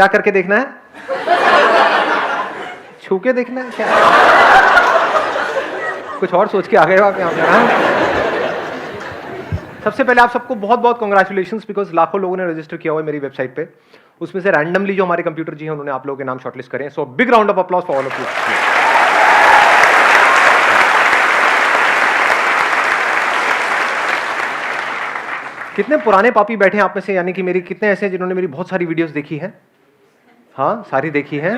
क्या करके देखना है? छू के देखना है क्या? कुछ और सोच के आ गए हो आप यहाँ पे? सबसे पहले आप सबको बहुत बहुत कॉन्ग्रेचुलेशंस, बिकॉज लाखों लोगों ने रजिस्टर किया हुआ है मेरी वेबसाइट पे। उसमें से रैंडमली जो हमारे कंप्यूटर जी हैं उन्होंने आप लोगों के नाम शॉर्टलिस्ट करे हैं। So big round of applause for all of you. कितने पुराने पापी बैठे हैं आप में से, यानी कि मेरी कितने ऐसे हैं जिन्होंने मेरी बहुत सारी वीडियोस देखी हैं? हाँ, सारी देखी हैं।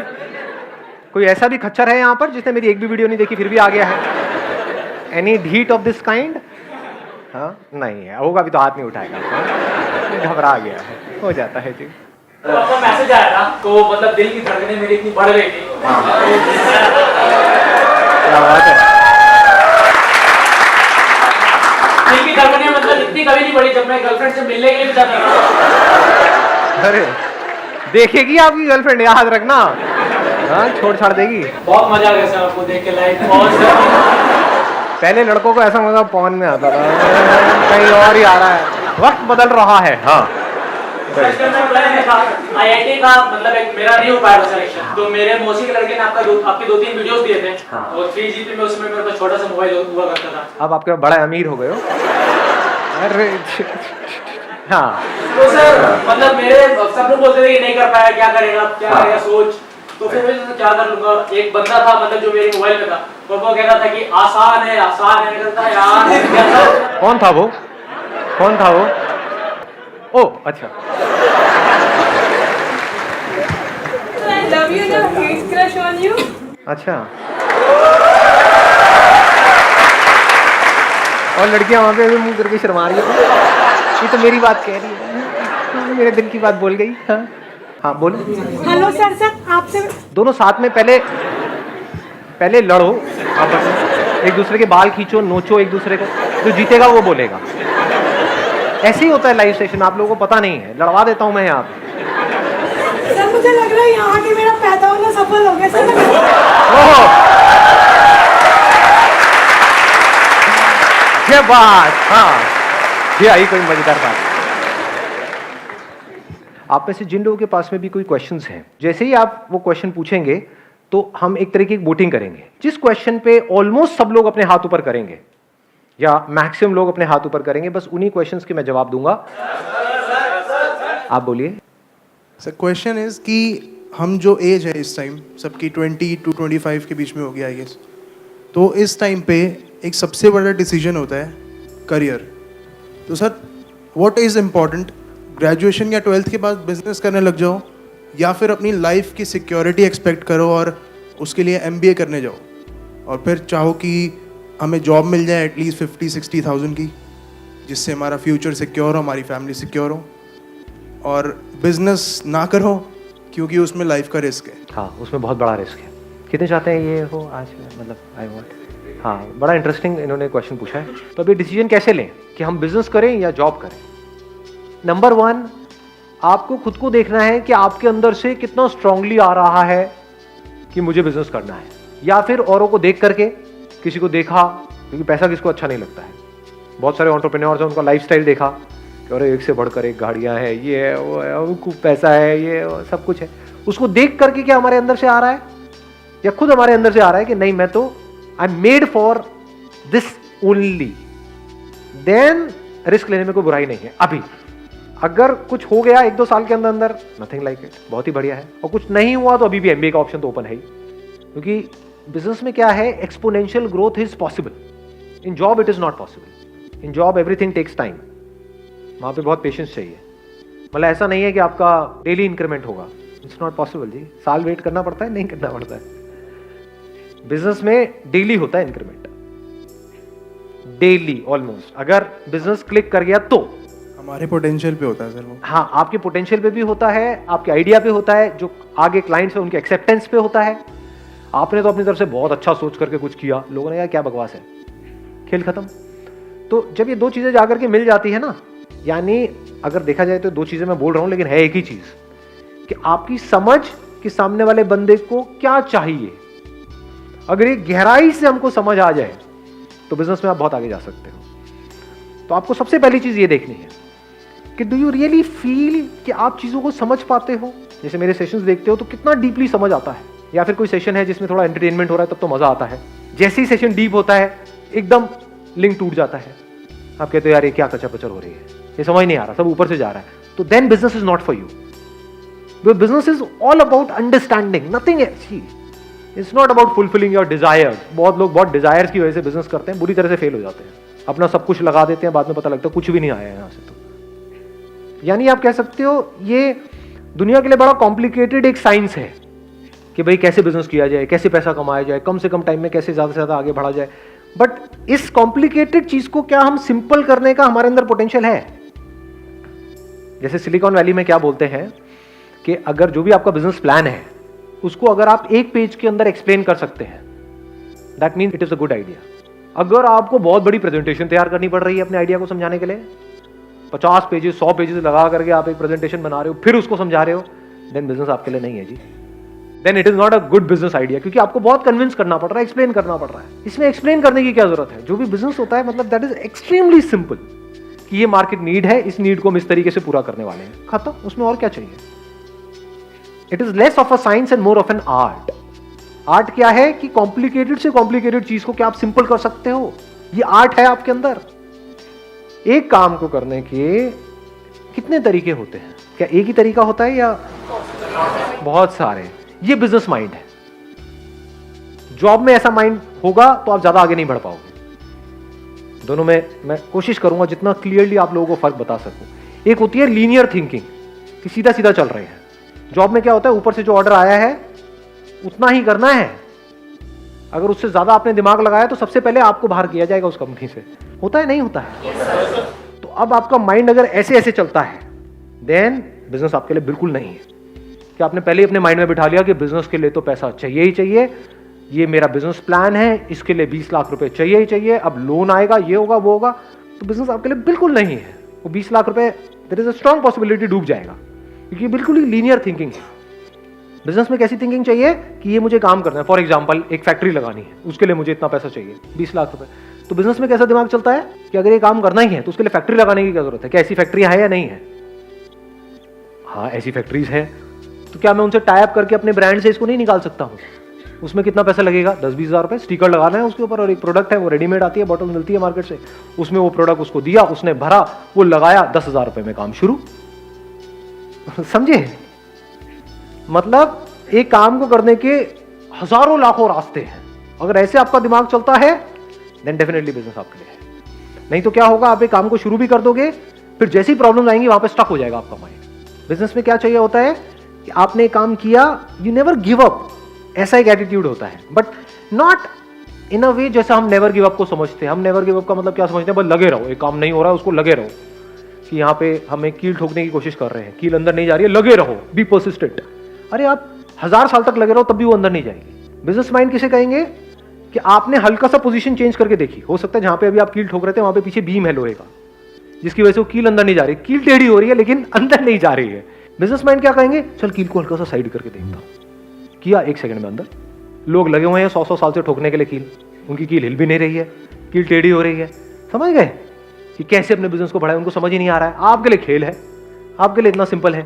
कोई ऐसा भी खच्चर है यहाँ पर जिसने मेरी एक भी वीडियो नहीं देखी फिर भी आ गया है? Any deed of this kind? हाँ, नहीं है, होगा भी तो हाथ नहीं उठाएगा। घबरा गया है, हो जाता है जी। तो आपका मैसेज आया था तो मतलब दिल की धड़कनें मेरी इतनी बढ़ गई थी। क्या बात है। दिल की धड़कनें मतलब इतनी कभी नहीं बढ़ी जब मैं गर्लफ्रेंड से मिलने के लिए भी जाता था। अरे देखेगी आपकी गर्लफ्रेंड, याद रखना। हाँ, छोड़ छाड़ देगी। बहुत मजा आ गया सर आपको देख के लाइव। पहले लड़कों को ऐसा मजा पवन में आता था, कहीं और ही आ रहा है, वक्त बदल रहा है। हाँ, IIT का मतलब एक मेरा नहीं हो पाया सिलेक्शन, तो मेरे मौसी के लड़के ने आपके 2-3 वीडियोस दिए थे। हाँ। और 3GP में उसमें मेरे पास छोटा सा मोबाइल हुआ करता था। अब आपके बड़ा अमीर हो गए हो। अरे हाँ, तो सर मतलब मेरे सब लोग बोलते थे कि नहीं कर पाया, क्या करेगा सोच। तो फिर मैं क्या कर लूंगा। एक बंदा था मतलब जो मेरे मोबाइल में था, तो वो कहता था कि आसान है करता है यार। कौन था वो? ओ अच्छा। I love you ना, huge crush on you. अच्छा, और लड़कियां वहां पे मुंह करके शर्मा रही है। ये तो मेरी बात कह रही है, मेरे दिल की बात बोल गई। हाँ हाँ, बोलो। हेलो सर, आपसे दोनों साथ में पहले लड़ो आपस में, एक दूसरे के बाल खींचो, नोचो एक दूसरे को, जो जीतेगा वो बोलेगा। ऐसे ही होता है लाइव सेशन, आप लोगों को पता नहीं है। लड़वा देता हूं मैं यहाँ पे। सर मुझे लग रहा है यहाँ के मेरा पैदा होना सफल हो गया सर। क्या बात। हाँ, ये आई कोई मजेदार बात। आप में से जिन लोगों के पास में भी कोई क्वेश्चंस हैं, जैसे ही आप वो क्वेश्चन पूछेंगे तो हम एक तरीके की वोटिंग करेंगे। जिस क्वेश्चन पे ऑलमोस्ट सब लोग अपने हाथ ऊपर करेंगे या मैक्सिमम लोग अपने हाथ ऊपर करेंगे, बस उन्हीं क्वेश्चंस के मैं जवाब दूंगा। आप बोलिए। सर क्वेश्चन इज कि हम जो एज है इस टाइम सबकी 20 to 25 के बीच में होगी आई गेस, तो इस टाइम पे एक सबसे बड़ा डिसीजन होता है करियर। तो sir what is important, graduation या 12th के बाद बिजनेस करने लग जाओ, या फिर अपनी लाइफ की सिक्योरिटी एक्सपेक्ट करो और उसके लिए MBA करने जाओ, और फिर चाहो कि हमें जॉब मिल जाए एटलीस्ट 50-60,000 की, जिससे हमारा फ्यूचर सिक्योर हो, हमारी फैमिली सिक्योर हो, और बिजनेस ना करो क्योंकि उसमें लाइफ का रिस्क है। हाँ, उसमें बहुत बड़ा रिस्क है। कितने चाहते हैं ये हो आज मतलब आई वॉन्ट। हाँ, बड़ा इंटरेस्टिंग इन्होंने क्वेश्चन पूछा है। तो अभी डिसीजन कैसे लें कि हम बिजनेस करें या जॉब करें? नंबर 1, आपको खुद को देखना है कि आपके अंदर से कितना स्ट्रांगली आ रहा है कि मुझे बिजनेस करना है, या फिर औरों को देख करके, किसी को देखा, क्योंकि पैसा किसको अच्छा नहीं लगता है। बहुत सारे एंटरप्रेन्योर्स हैं, उनका लाइफस्टाइल देखा कि अरे एक से बढ़कर एक गाड़ियां हैं, ये है वो है, उनको पैसा है, ये वो, सब कुछ है। उसको देख करके क्या हमारे अंदर से आ रहा है, या खुद हमारे अंदर से आ रहा है कि नहीं मैं तो I am made for this only, then risk लेने में कोई बुराई नहीं है। अभी अगर कुछ हो गया 1-2 साल के अंदर अंदर, नथिंग लाइक इट, बहुत ही बढ़िया है। और कुछ नहीं हुआ तो अभी भी MBA का ऑप्शन तो ओपन है ही, क्योंकि बिजनेस में क्या है, exponential growth is possible. In job it is not possible. In job everything takes time, वहां पे बहुत पेशेंस चाहिए। मतलब ऐसा नहीं है कि आपका डेली इंक्रीमेंट होगा, इट्स नॉट पॉसिबल जी। साल वेट करना पड़ता है, नहीं करना पड़ता है। बिजनेस में डेली होता है इंक्रीमेंट, डेली ऑलमोस्ट। अगर बिजनेस क्लिक कर गया तो हमारे पोटेंशियल पे होता है सर वो। हाँ, आपके पोटेंशियल पे भी होता है, आपके आइडिया पे होता है, जो आगे क्लाइंट्स है उनके एक्सेप्टेंस पे होता है। आपने तो अपनी तरफ से बहुत अच्छा सोच करके कुछ किया, लोगों ने कहा क्या बकवास है, खेल खत्म। तो जब ये 2 चीजें जाकर के मिल जाती है ना, यानी अगर देखा जाए तो 2 चीजें मैं बोल रहा हूं लेकिन है एक ही चीज, कि आपकी समझ कि सामने वाले बंदे को क्या चाहिए, अगर ये गहराई से हमको समझ आ जाए तो बिजनेस में आप बहुत आगे जा सकते हो। तो आपको सबसे पहली चीज ये देखनी है कि डू यू रियली फील कि आप चीज़ों को समझ पाते हो? जैसे मेरे सेशंस देखते हो तो कितना डीपली समझ आता है, या फिर कोई सेशन है जिसमें थोड़ा एंटरटेनमेंट हो रहा है तब तो मज़ा आता है, जैसे ही सेशन डीप होता है एकदम लिंक टूट जाता है, आप कहते हो यार ये क्या कचर पचर हो रही है, ये समझ नहीं आ रहा, सब ऊपर से जा रहा है, तो then business is not for you. Business is all about understanding, nothing else. It's not about fulfilling your desire. बहुत लोग बहुत डिजायर्स की वजह से बिजनेस करते हैं, बुरी तरह से फेल हो जाते हैं, अपना सब कुछ लगा देते हैं, बाद में पता लगता है कुछ भी नहीं आया है यहाँ से। तो यानी आप कह सकते हो ये दुनिया के लिए बड़ा कॉम्प्लिकेटेड एक साइंस है कि भाई कैसे बिजनेस किया जाए, कैसे पैसा कमाया जाए, कम से कम टाइम में कैसे ज्यादा से ज्यादा आगे बढ़ा जाए। बट इस कॉम्प्लिकेटेड चीज को क्या हम सिंपल करने का हमारे अंदर पोटेंशियल है? जैसे सिलिकॉन वैली में क्या बोलते हैं कि अगर जो भी आपका बिजनेस प्लान है उसको अगर आप एक पेज के अंदर एक्सप्लेन कर सकते हैं, that means it is a good idea. अगर आपको बहुत बड़ी प्रेजेंटेशन तैयार करनी पड़ रही है अपने आइडिया को समझाने के लिए, 50 पेजेस 100 पेजेस लगा करके आप एक प्रेजेंटेशन बना रहे हो फिर उसको समझा रहे हो, देन बिजनेस आपके लिए नहीं है जी, then it is not a good business idea, क्योंकि आपको बहुत कन्विंस करना पड़ रहा है, एक्सप्लेन करना पड़ रहा है। इसमें एक्सप्लेन करने की क्या जरूरत है? जो भी बिजनेस होता है मतलब दैट इज एक्सट्रीमली सिंपल कि ये मार्केट नीड है, इस नीड को हम इस तरीके से पूरा करने वाले हैं, खत्म। उसमें और क्या चाहिए? It is less of a science and more of an art. Art क्या है कि कॉम्प्लिकेटेड से कॉम्प्लिकेटेड चीज को क्या आप सिंपल कर सकते हो, ये आर्ट है आपके अंदर। एक काम को करने के कितने तरीके होते हैं? क्या एक ही तरीका होता है या बहुत सारे? ये बिजनेस माइंड है। जॉब में ऐसा माइंड होगा तो आप ज्यादा आगे नहीं बढ़ पाओगे। दोनों में मैं कोशिश करूंगा जितना क्लियरली आप लोगों को फर्क बता सकूं। एक होती है लीनियर थिंकिंग कि सीधा सीधा चल रहे हैं। जॉब में क्या होता है, ऊपर से जो ऑर्डर आया है उतना ही करना है, अगर उससे ज्यादा आपने दिमाग लगाया तो सबसे पहले आपको बाहर किया जाएगा उस कंपनी से। होता है नहीं होता है? तो अब आपका माइंड अगर ऐसे ऐसे चलता है देन बिजनेस आपके लिए बिल्कुल नहीं है। कि आपने पहले ही अपने माइंड में बिठा लिया कि बिजनेस के लिए तो पैसा चाहिए ही चाहिए, ये मेरा बिजनेस प्लान है, इसके लिए 20 लाख रुपए चाहिए ही चाहिए, अब लोन आएगा, ये होगा वो होगा, तो बिजनेस आपके लिए बिल्कुल नहीं है। वो 20 लाख रुपए there is a strong possibility डूब जाएगा, क्योंकि बिल्कुल ही लीनियर थिंकिंग है। बिजनेस में कैसी थिंकिंग चाहिए कि ये मुझे काम करना है, फॉर एग्जाम्पल एक फैक्ट्री लगानी है, उसके लिए मुझे इतना पैसा चाहिए 20 लाख रुपए। तो बिजनेस में कैसा दिमाग चलता है कि अगर ये काम करना ही है तो उसके लिए फैक्ट्री लगाने की क्या जरूरत है? क्या ऐसी फैक्ट्री है या नहीं है? हाँ ऐसी फैक्ट्रीज है, तो क्या मैं उनसे टाई अप करके अपने ब्रांड से इसको नहीं निकाल सकता हूँ? उसमें कितना पैसा लगेगा? 10-20 हज़ार रुपए, स्टिकर लगाना है उसके ऊपर, और एक प्रोडक्ट है वो रेडीमेड आती है, बॉटल मिलती है मार्केट से, उसमें वो प्रोडक्ट उसको दिया, उसने भरा, वो लगाया, 10,000 रुपए में काम शुरू। समझे? मतलब एक काम को करने के हजारों लाखों रास्ते हैं। अगर ऐसे आपका दिमाग चलता है देन डेफिनेटली बिजनेस आपके लिए है। नहीं तो क्या होगा, आप एक काम को शुरू भी कर दोगे, फिर जैसी प्रॉब्लम आएंगी वहां पे स्टक हो जाएगा आपका माइंड। बिजनेस में क्या चाहिए होता है कि आपने काम किया, यू नेवर गिव अप, ऐसा एक एटीट्यूड होता है, बट नॉट इन अ वे जैसा हम नेवर गिव अप को समझते हैं। हम नेवर गिव अप का मतलब क्या समझते हैं? बस लगे रहो, एक काम नहीं हो रहा है उसको लगे रहो, कि यहाँ पे हमें कील ठोकने की कोशिश कर रहे हैं, कील अंदर नहीं जा रही है, लगे रहो, बी पर्सिस्टेंट। अरे आप 1000 साल तक लगे रहो तब भी वो अंदर नहीं जाएगी। बिजनेस माइंड किसे कहेंगे कि आपने हल्का सा पोजीशन चेंज करके देखी, हो सकता है जहां पे अभी आप कील ठोक रहे थे वहां पे पीछे बीम है लोहे का, जिसकी वजह से वो कील अंदर नहीं जा रही, कील टेढ़ी हो रही है लेकिन अंदर नहीं जा रही है। बिजनेस माइंड क्या कहेंगे? चल कील को हल्का सा साइड करके देखता, किया 1 सेकंड में अंदर। लोग लगे हुए हैं 100-100 साल से ठोकने के लिए कील, उनकी कील हिल भी नहीं रही है, कील टेढ़ी हो रही है। समझ गए कि कैसे अपने बिजनेस को बढ़ाए? उनको समझ ही नहीं आ रहा है। आपके लिए खेल है, आपके लिए इतना सिंपल है।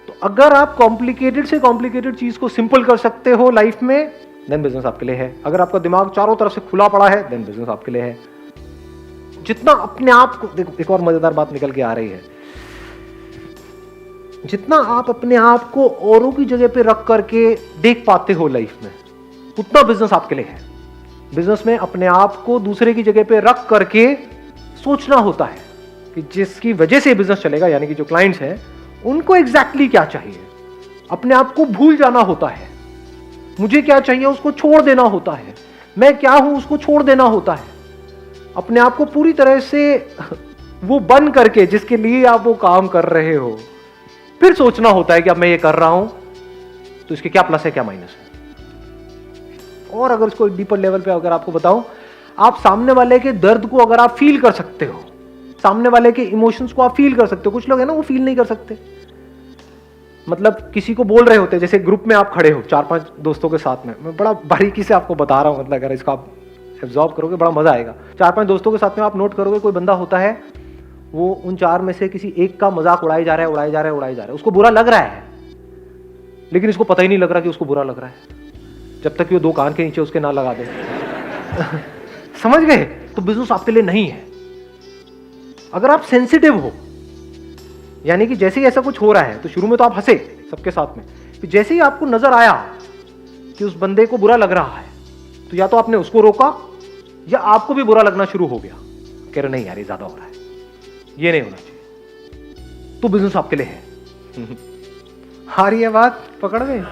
तो अगर आप कॉम्प्लिकेटेड से कॉम्प्लिकेटेड चीज को सिंपल कर सकते हो लाइफ में, देन बिजनेस आपके लिए है। अगर आपका दिमाग चारों तरफ से खुला पड़ा है, देन बिजनेस आपके लिए है। जितना अपने आप को, देखो एक और मजेदार बात निकल के आ रही है, जितना आप अपने आप को औरों की जगह पे रख करके देख पाते हो लाइफ में, उतना बिजनेस आपके लिए है। बिजनेस में अपने आप को दूसरे की जगह पे रख करके सोचना होता है कि जिसकी वजह से बिजनेस चलेगा, यानी कि जो क्लाइंट्स हैं उनको एग्जैक्टली क्या चाहिए। अपने आप को भूल जाना होता है, मुझे क्या चाहिए उसको छोड़ देना होता है, मैं क्या हूं उसको छोड़ देना होता है। अपने आप को पूरी तरह से वो बन करके जिसके लिए आप वो काम कर रहे हो, फिर सोचना होता है कि अब मैं ये कर रहा हूं तो इसके क्या प्लस है क्या माइनस है। और अगर इसको डीपर लेवल पे अगर आपको बताऊं, आप सामने वाले के दर्द को अगर आप फील कर सकते हो, सामने वाले के इमोशंस को आप फील कर सकते हो। कुछ लोग है ना वो फील नहीं कर सकते, मतलब किसी को बोल रहे होते हैं, जैसे ग्रुप में आप खड़े हो 4-5 दोस्तों के साथ में, मैं बड़ा बारीकी से आपको बता रहा हूं, मतलब अगर इसको आप एब्जॉर्ब करोगे बड़ा मजा आएगा। 4-5 दोस्तों के साथ में आप नोट करोगे, कोई बंदा होता है वो उन 4 में से किसी एक का मजाक उड़ाई जा रहा है, उसको बुरा लग रहा है, लेकिन इसको पता ही नहीं लग रहा कि उसको बुरा लग रहा है, जब तक कि वो 2 कान के नीचे उसके ना लगा दे। समझ गए? तो बिजनेस आपके लिए नहीं है। अगर आप सेंसिटिव हो, यानी कि जैसे ही ऐसा कुछ हो रहा है तो शुरू में तो आप हंसे सबके साथ में, फिर जैसे ही आपको नजर आया कि उस बंदे को बुरा लग रहा है, तो या तो आपने उसको रोका या आपको भी बुरा लगना शुरू हो गया, कह रहे नहीं यार ये ज्यादा हो रहा है, ये नहीं होना चाहिए। तो बिजनेस आपके लिए है। आ रही है बात पकड़ में?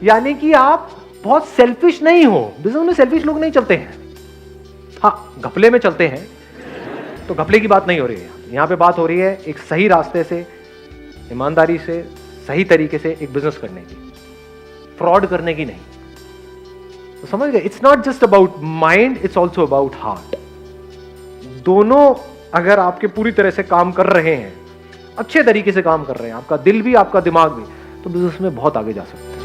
यानी कि आप बहुत सेल्फिश नहीं हो। बिजनेस में सेल्फिश लोग नहीं चलते हैं, हाँ घपले में चलते हैं, तो घपले की बात नहीं हो रही है यहाँ पे। बात हो रही है एक सही रास्ते से, ईमानदारी से, सही तरीके से एक बिजनेस करने की, फ्रॉड करने की नहीं। तो समझ गए? It's not just about mind, it's also about heart. दोनों अगर आपके पूरी तरह से काम कर रहे हैं, अच्छे तरीके से काम कर रहे हैं, आपका दिल भी आपका दिमाग भी, तो बिजनेस में बहुत आगे जा सकते हैं।